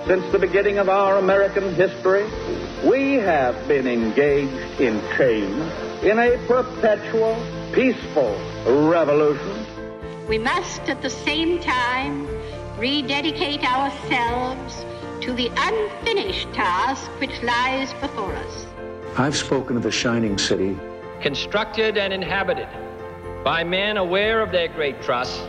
Since the beginning of our American history, we have been engaged in change, in a perpetual, peaceful revolution. We must at the same time rededicate ourselves to the unfinished task which lies before us. I've spoken of the shining city, constructed and inhabited by men aware of their great trusts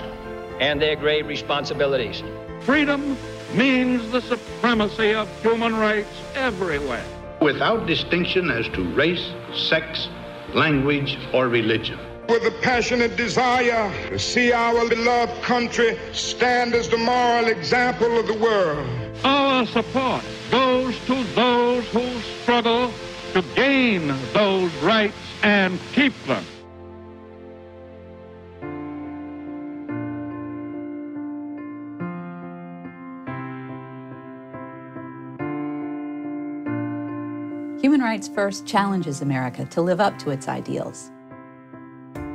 and their great responsibilities. Freedom means the supremacy of human rights everywhere, without distinction as to race, sex, language, or religion. With a passionate desire to see our beloved country stand as the moral example of the world. Our support goes to those who struggle to gain those rights and keep them. Human Rights First challenges America to live up to its ideals.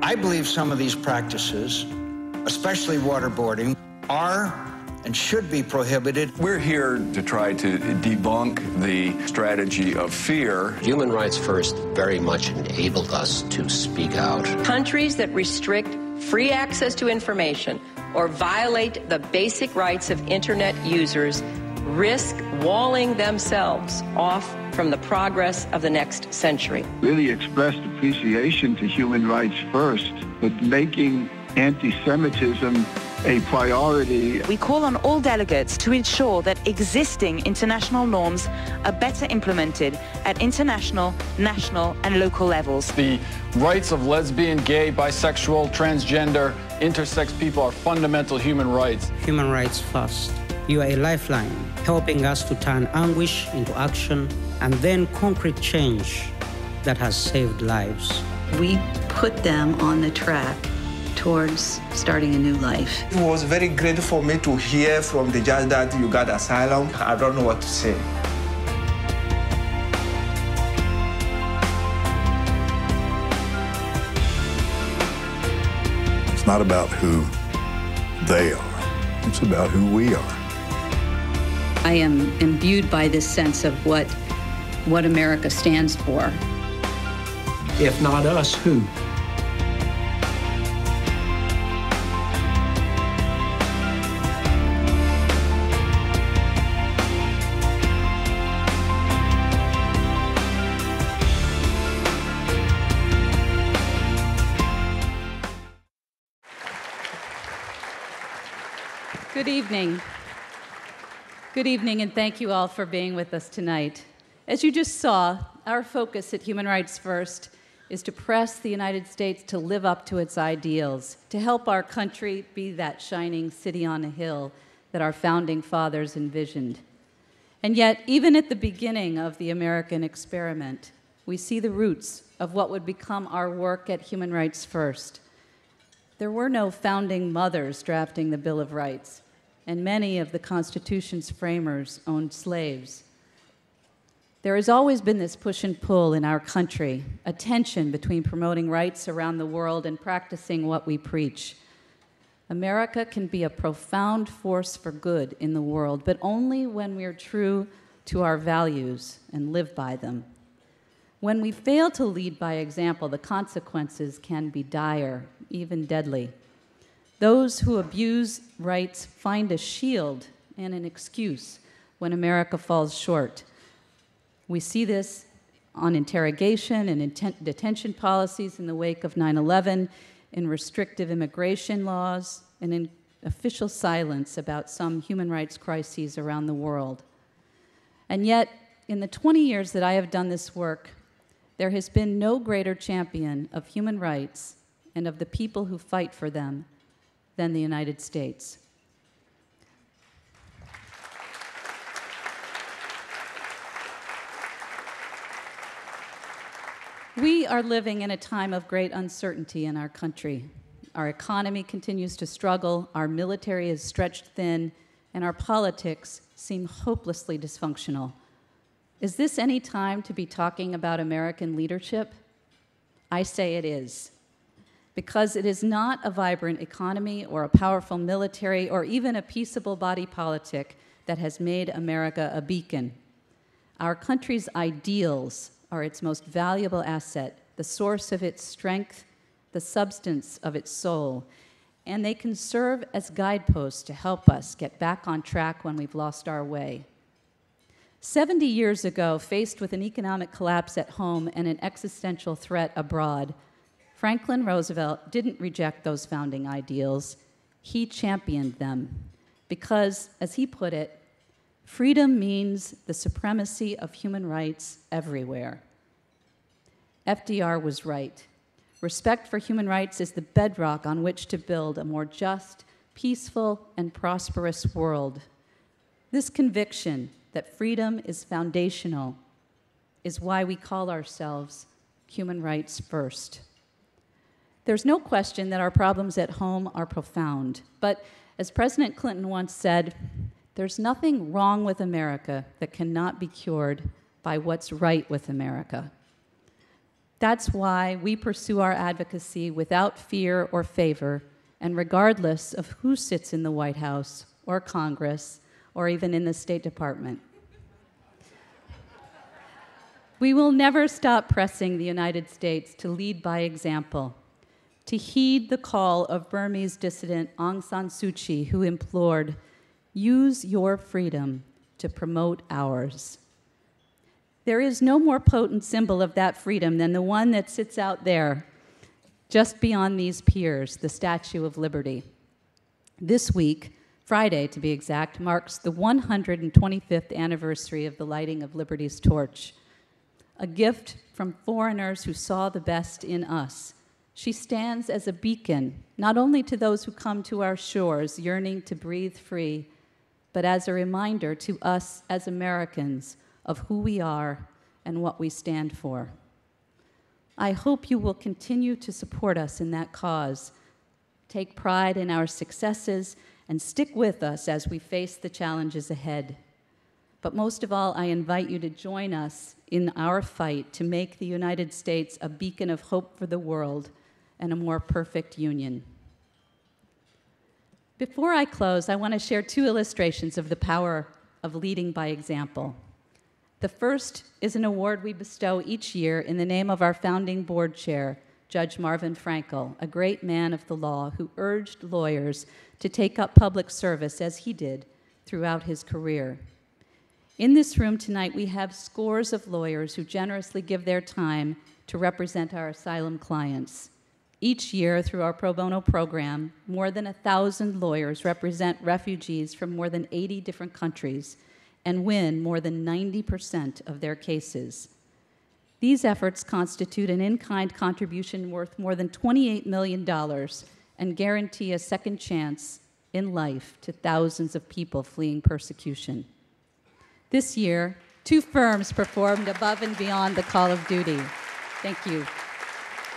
I believe some of these practices, especially waterboarding, are and should be prohibited. We're here to try to debunk the strategy of fear. Human Rights First very much enabled us to speak out. Countries that restrict free access to information or violate the basic rights of Internet users risk walling themselves off from the progress of the next century. Really expressed appreciation to Human Rights First, but making anti-Semitism a priority. We call on all delegates to ensure that existing international norms are better implemented at international, national, and local levels. The rights of lesbian, gay, bisexual, transgender, intersex people are fundamental human rights. Human Rights First. You are a lifeline, helping us to turn anguish into action and then concrete change that has saved lives. We put them on the track towards starting a new life. It was very great for me to hear from the judge that you got asylum. I don't know what to say. It's not about who they are. It's about who we are. I am imbued by this sense of what America stands for. If not us, who? Good evening. Good evening, and thank you all for being with us tonight. As you just saw, our focus at Human Rights First is to press the United States to live up to its ideals, to help our country be that shining city on a hill that our founding fathers envisioned. And yet, even at the beginning of the American experiment, we see the roots of what would become our work at Human Rights First. There were no founding mothers drafting the Bill of Rights, and many of the Constitution's framers owned slaves. There has always been this push and pull in our country, a tension between promoting rights around the world and practicing what we preach. America can be a profound force for good in the world, but only when we're true to our values and live by them. When we fail to lead by example, the consequences can be dire, even deadly. Those who abuse rights find a shield and an excuse when America falls short. We see this on interrogation and detention policies in the wake of 9/11, in restrictive immigration laws, and in official silence about some human rights crises around the world. And yet, in the 20 years that I have done this work, there has been no greater champion of human rights and of the people who fight for them than the United States. We are living in a time of great uncertainty in our country. Our economy continues to struggle, our military is stretched thin, and our politics seem hopelessly dysfunctional. Is this any time to be talking about American leadership? I say it is. Because it is not a vibrant economy or a powerful military or even a peaceable body politic that has made America a beacon. Our country's ideals are its most valuable asset, the source of its strength, the substance of its soul, and they can serve as guideposts to help us get back on track when we've lost our way. 70 years ago, faced with an economic collapse at home and an existential threat abroad, Franklin Roosevelt didn't reject those founding ideals. He championed them because, as he put it, freedom means the supremacy of human rights everywhere. FDR was right. Respect for human rights is the bedrock on which to build a more just, peaceful, and prosperous world. This conviction that freedom is foundational is why we call ourselves Human Rights First. There's no question that our problems at home are profound, but as President Clinton once said, there's nothing wrong with America that cannot be cured by what's right with America. That's why we pursue our advocacy without fear or favor, and regardless of who sits in the White House or Congress or even in the State Department. We will never stop pressing the United States to lead by example, to heed the call of Burmese dissident Aung San Suu Kyi, who implored, "Use your freedom to promote ours." There is no more potent symbol of that freedom than the one that sits out there, just beyond these piers, the Statue of Liberty. This week, Friday to be exact, marks the 125th anniversary of the lighting of Liberty's torch, a gift from foreigners who saw the best in us. She stands as a beacon, not only to those who come to our shores yearning to breathe free, but as a reminder to us as Americans of who we are and what we stand for. I hope you will continue to support us in that cause, take pride in our successes, and stick with us as we face the challenges ahead. But most of all, I invite you to join us in our fight to make the United States a beacon of hope for the world and a more perfect union. Before I close, I want to share two illustrations of the power of leading by example. The first is an award we bestow each year in the name of our founding board chair, Judge Marvin Frankel, a great man of the law who urged lawyers to take up public service as he did throughout his career. In this room tonight, we have scores of lawyers who generously give their time to represent our asylum clients. Each year, through our pro bono program, more than 1,000 lawyers represent refugees from more than 80 different countries and win more than 90% of their cases. These efforts constitute an in-kind contribution worth more than $28 million and guarantee a second chance in life to thousands of people fleeing persecution. This year, 2 firms performed above and beyond the call of duty. Thank you.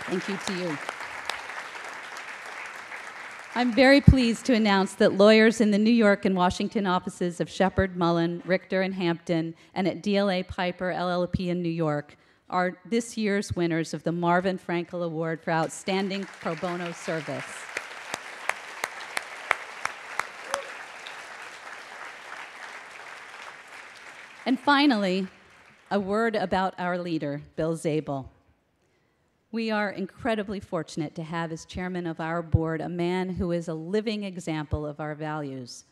Thank you to you. I'm very pleased to announce that lawyers in the New York and Washington offices of Shepard, Mullen, Richter, and Hampton, and at DLA Piper LLP in New York, are this year's winners of the Marvin Frankel Award for Outstanding Pro Bono Service. And finally, a word about our leader, Bill Zabel. We are incredibly fortunate to have as chairman of our board a man who is a living example of our values.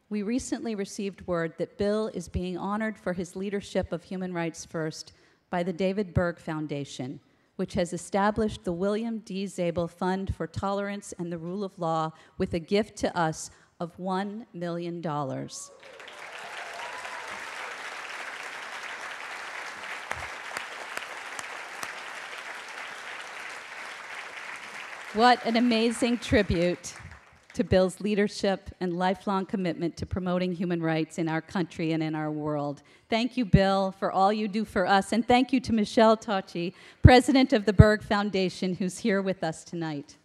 We recently received word that Bill is being honored for his leadership of Human Rights First by the David Berg Foundation, which has established the William D. Zabel Fund for Tolerance and the Rule of Law with a gift to us of $1 million. What an amazing tribute to Bill's leadership and lifelong commitment to promoting human rights in our country and in our world. Thank you, Bill, for all you do for us, and thank you to Michelle Tocci, president of the Berg Foundation, who's here with us tonight.